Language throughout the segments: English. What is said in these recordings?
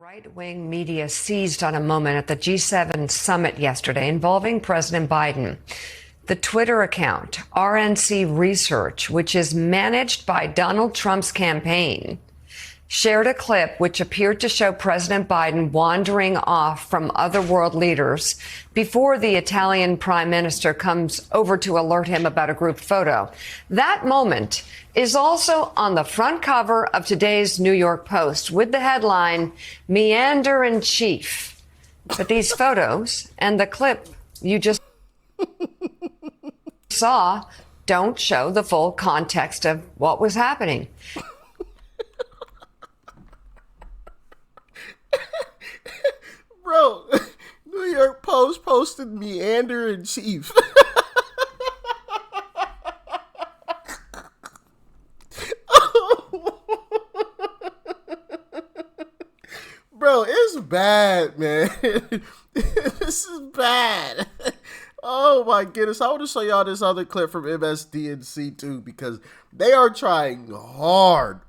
Right-wing media seized on a moment at the G7 summit yesterday involving President Biden. The Twitter account, RNC Research, which is managed by Donald Trump's campaign, shared a clip which appeared to show President Biden wandering off from other world leaders before the Italian prime minister comes over to alert him about a group photo. That moment is also on the front cover of today's New York Post with the headline, "Meander in Chief." But these photos and the clip you just saw don't show the full context of what was happening. Bro, New York Post posted "Meander in Chief." Bro, it's bad, man. This is bad. Oh my goodness. I want to show y'all this other clip from MSNBC too, because they are trying hard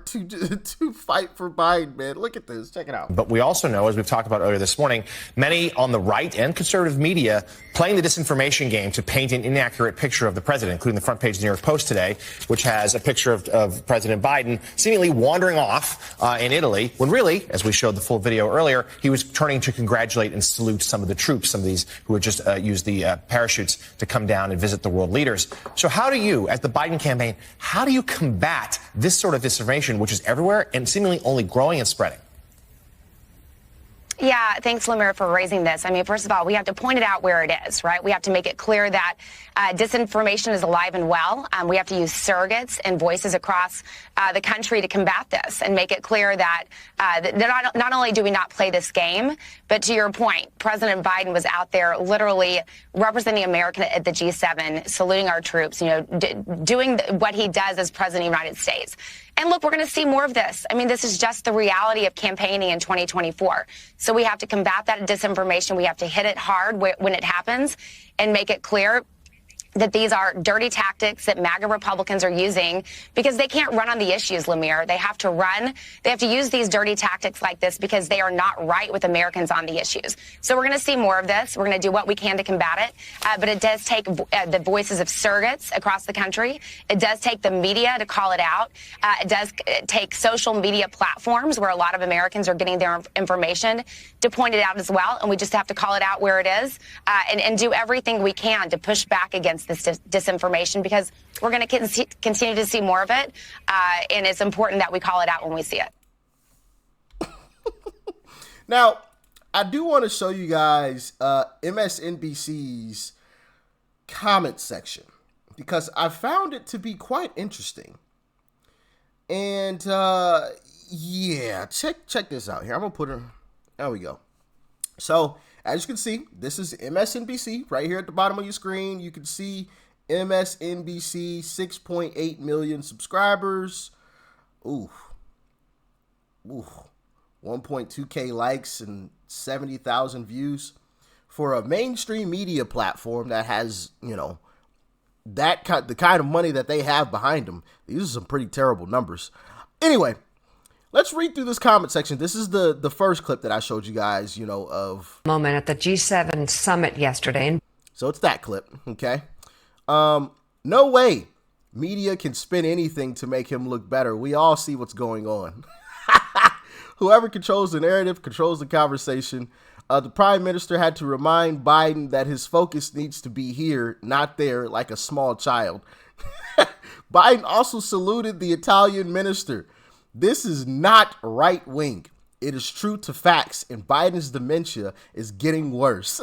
to fight for Biden, man. Look at this. Check it out. But we also know, as we've talked about earlier this morning, many on the right and conservative media playing the disinformation game to paint an inaccurate picture of the president, including the front page of the New York Post today, which has a picture of President Biden seemingly wandering off in Italy, when really, as we showed the full video earlier, he was turning to congratulate and salute some of the troops, some of these who had just used the parachutes to come down and visit the world leaders. So how do you, as the Biden campaign, how do you combat this sort of disinformation, which is everywhere and seemingly only growing and spreading? Yeah, thanks, Lemire, for raising this. I mean, first of all, we have to point it out where it is, right? We have to make it clear that disinformation is alive and well. We have to use surrogates and voices across the country to combat this and make it clear that not only do we not play this game, but to your point, President Biden was out there literally representing America at the G7, saluting our troops, you know, doing what he does as president of the United States. And look, we're going to see more of this. I mean, this is just the reality of campaigning in 2024. So we have to combat that disinformation. We have to hit it hard when it happens and make it clear that these are dirty tactics that MAGA Republicans are using because they can't run on the issues, Lemire. They have to use these dirty tactics like this because they are not right with Americans on the issues. So we're going to see more of this. We're going to do what we can to combat it. But it does take the voices of surrogates across the country. It does take the media to call it out. It does take social media platforms where a lot of Americans are getting their information to point it out as well. And we just have to call it out where it is and do everything we can to push back against this disinformation because we're going to continue to see more of it. And it's important that we call it out when we see it. Now, I do want to show you guys MSNBC's comment section because I found it to be quite interesting. And yeah, check this out here. I'm going to put it. There we go. So, as you can see, this is MSNBC right here at the bottom of your screen. You can see MSNBC, 6.8 million subscribers. Ooh. 1.2K likes and 70,000 views. For a mainstream media platform that has, you know, the kind of money that they have behind them, these are some pretty terrible numbers. Anyway, let's read through this comment section. This is the first clip that I showed you guys, you know, of moment at the G7 summit yesterday. So it's that clip, okay? No way media can spin anything to make him look better. We all see what's going on. Whoever controls the narrative controls the conversation. The prime minister had to remind Biden that his focus needs to be here, not there, like a small child. Biden also saluted the Italian minister. This is not right wing. It is true to facts, and Biden's dementia is getting worse.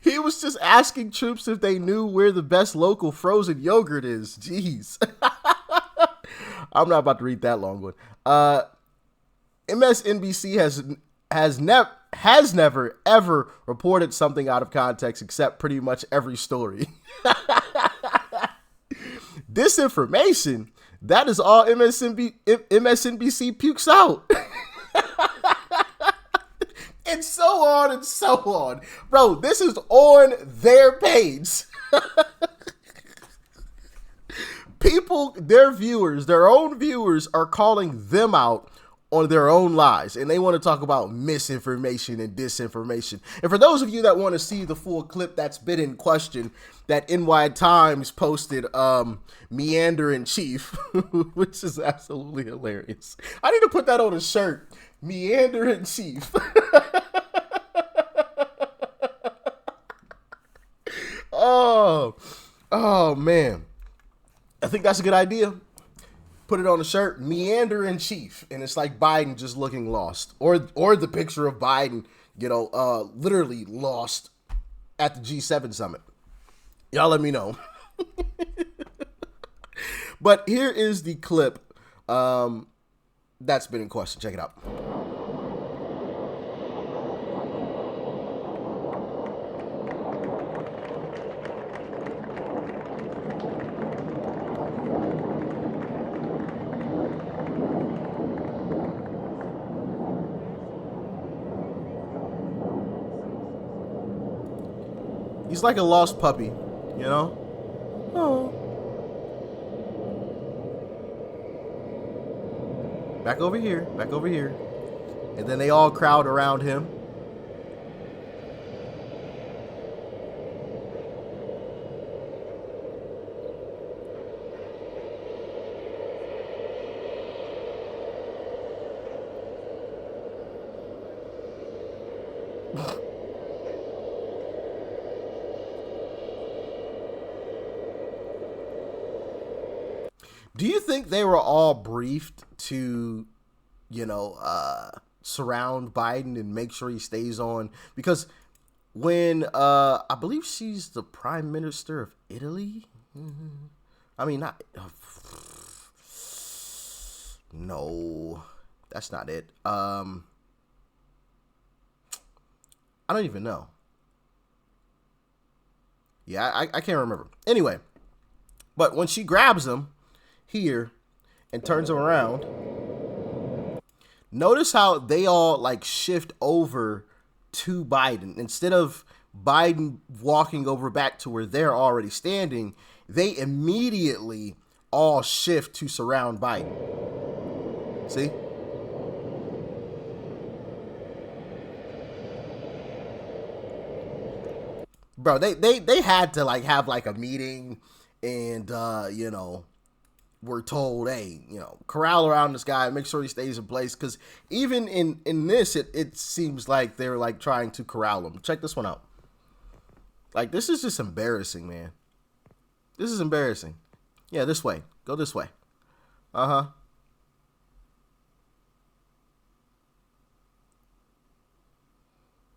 He was just asking troops if they knew where the best local frozen yogurt is. Jeez. I'm not about to read that long one. MSNBC has never ever reported something out of context except pretty much every story. Disinformation, that is all MSNBC pukes out. And so on and so on. Bro, this is on their page. People, their viewers, their own viewers are calling them out on their own lies, and they want to talk about misinformation and disinformation. And for those of you that want to see the full clip that's been in question, that NY Times posted, Meander in Chief, which is absolutely hilarious. I need to put that on a shirt. Meander in Chief. Oh man. I think that's a good idea. Put it on a shirt, Meander in Chief, and it's like Biden just looking lost, or the picture of Biden, literally lost at the G7 summit. Y'all let me know. But here is the clip that's been in question. Check it out. He's like a lost puppy, you know? Oh. Back over here, back over here. And then they all crowd around him. Do you think they were all briefed to, surround Biden and make sure he stays on? Because when, I believe she's the prime minister of Italy. I mean, not, no, that's not it. I don't even know. Yeah, I can't remember. Anyway, but when she grabs him here and turns him around, notice how they all like shift over to Biden. Instead of Biden walking over back to where they're already standing, they immediately all shift to surround Biden. See? Bro, they had to like have like a meeting, and we're told, hey, corral around this guy, make sure he stays in place. Because even in this, it seems like they're like trying to corral him. Check this one out. Like, this is just embarrassing, man. This is embarrassing. Yeah, this way. Go this way. Uh-huh.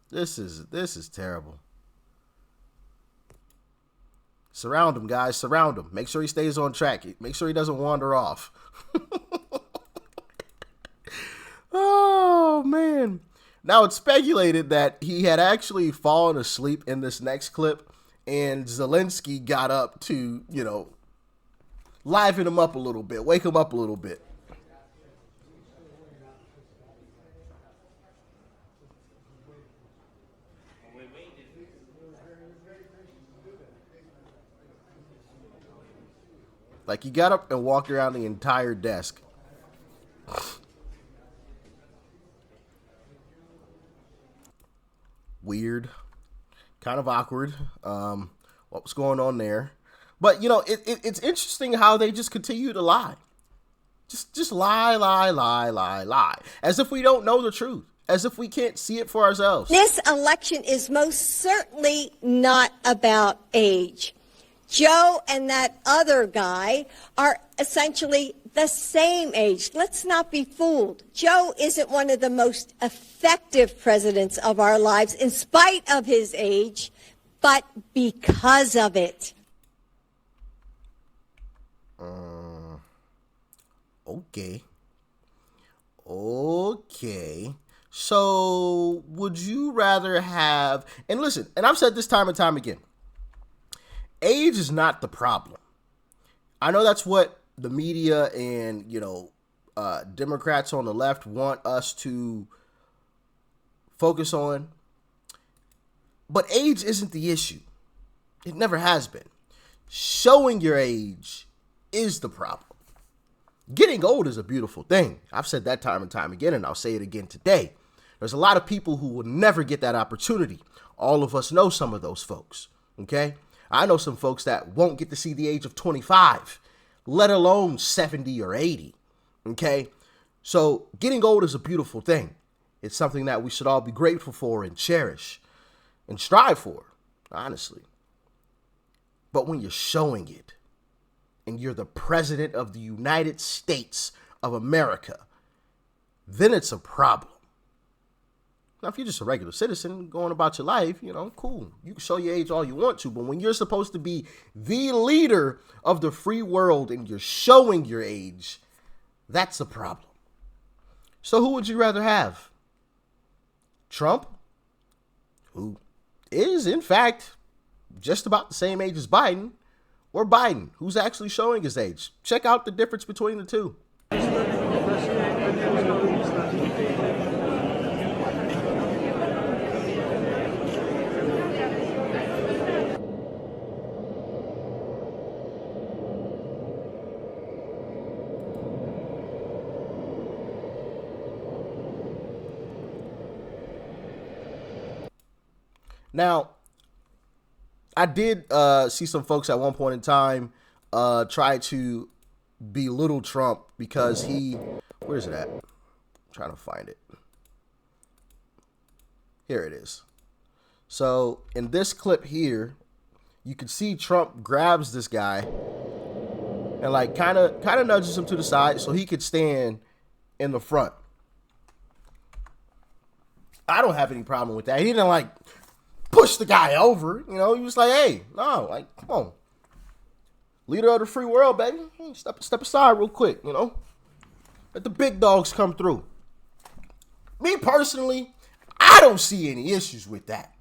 This is terrible. Surround him, guys. Surround him. Make sure he stays on track. Make sure he doesn't wander off. Oh, man. Now, it's speculated that he had actually fallen asleep in this next clip, and Zelensky got up to, liven him up a little bit, wake him up a little bit. Like, he got up and walked around the entire desk. Weird. Kind of awkward. What was going on there? But, it's interesting how they just continue to lie. Just lie. As if we don't know the truth. As if we can't see it for ourselves. This election is most certainly not about age. Joe and that other guy are essentially the same age. Let's not be fooled. Joe isn't one of the most effective presidents of our lives in spite of his age, but because of it. Okay. So would you rather have, and listen, and I've said this time and time again, age is not the problem. I know that's what the media and, Democrats on the left want us to focus on. But age isn't the issue. It never has been. Showing your age is the problem. Getting old is a beautiful thing. I've said that time and time again, and I'll say it again today. There's a lot of people who will never get that opportunity. All of us know some of those folks, okay? I know some folks that won't get to see the age of 25, let alone 70 or 80, okay? So getting old is a beautiful thing. It's something that we should all be grateful for and cherish and strive for, honestly. But when you're showing it, and you're the president of the United States of America, then it's a problem. Now, if you're just a regular citizen going about your life, you know, cool. You can show your age all you want to, but when you're supposed to be the leader of the free world and you're showing your age, that's a problem. So who would you rather have? Trump, who is, in fact, just about the same age as Biden, or Biden, who's actually showing his age? Check out the difference between the two. Now, I did see some folks at one point in time try to belittle Trump because where's it at? I'm trying to find it. Here it is. So in this clip here, you can see Trump grabs this guy and like kind of nudges him to the side so he could stand in the front. I don't have any problem with that. He didn't like push the guy over, you know. He was like, hey, no, like, come on. Leader of the free world, baby. Step aside real quick, you know. Let the big dogs come through. Me personally, I don't see any issues with that.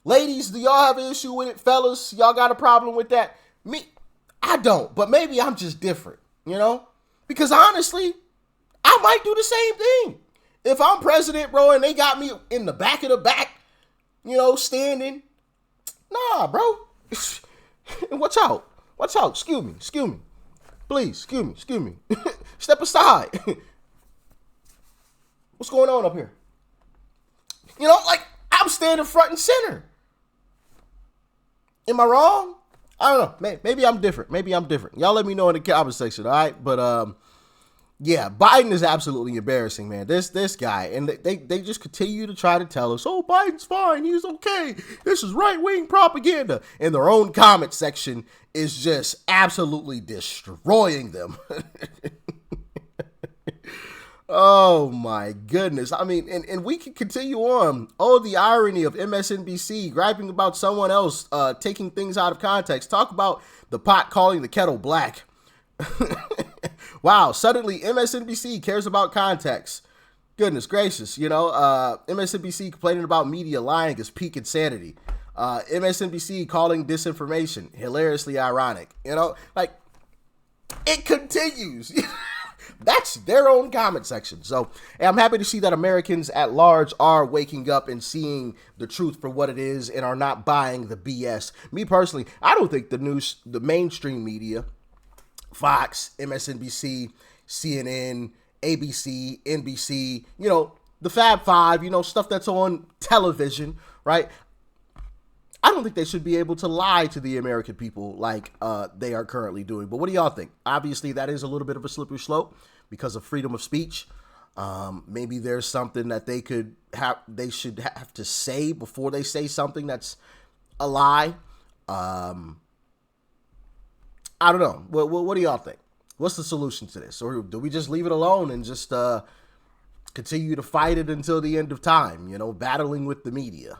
Ladies, do y'all have an issue with it? Fellas, y'all got a problem with that? Me, I don't. But maybe I'm just different, you know. Because honestly, I might do the same thing. If I'm president, bro, and they got me in the back of the back, you know, standing. Nah, bro. Watch out. Watch out. Excuse me. Please, excuse me. Step aside. What's going on up here? You know, like, I'm standing front and center. Am I wrong? I don't know. Maybe I'm different. Y'all let me know in the comment section, all right? But, yeah, Biden is absolutely embarrassing, man. This guy, and they just continue to try to tell us, oh, Biden's fine, he's okay. This is right-wing propaganda. And their own comment section is just absolutely destroying them. Oh, my goodness. I mean, and we can continue on. Oh, the irony of MSNBC griping about someone else taking things out of context. Talk about the pot calling the kettle black. Wow, suddenly MSNBC cares about context. Goodness gracious, you know, MSNBC complaining about media lying is peak insanity. MSNBC calling disinformation hilariously ironic. You know, like, it continues. That's their own comment section. So I'm happy to see that Americans at large are waking up and seeing the truth for what it is and are not buying the BS. Me personally, I don't think the mainstream media, Fox, MSNBC, CNN, ABC, NBC, you know, the Fab Five, you know, stuff that's on television, right? I don't think they should be able to lie to the American people like they are currently doing. But what do y'all think? Obviously, that is a little bit of a slippery slope because of freedom of speech. Maybe there's something that they should have to say before they say something that's a lie. I don't know. What do y'all think? What's the solution to this? Or do we just leave it alone and just continue to fight it until the end of time, you know, battling with the media?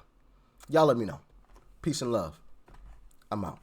Y'all let me know. Peace and love. I'm out.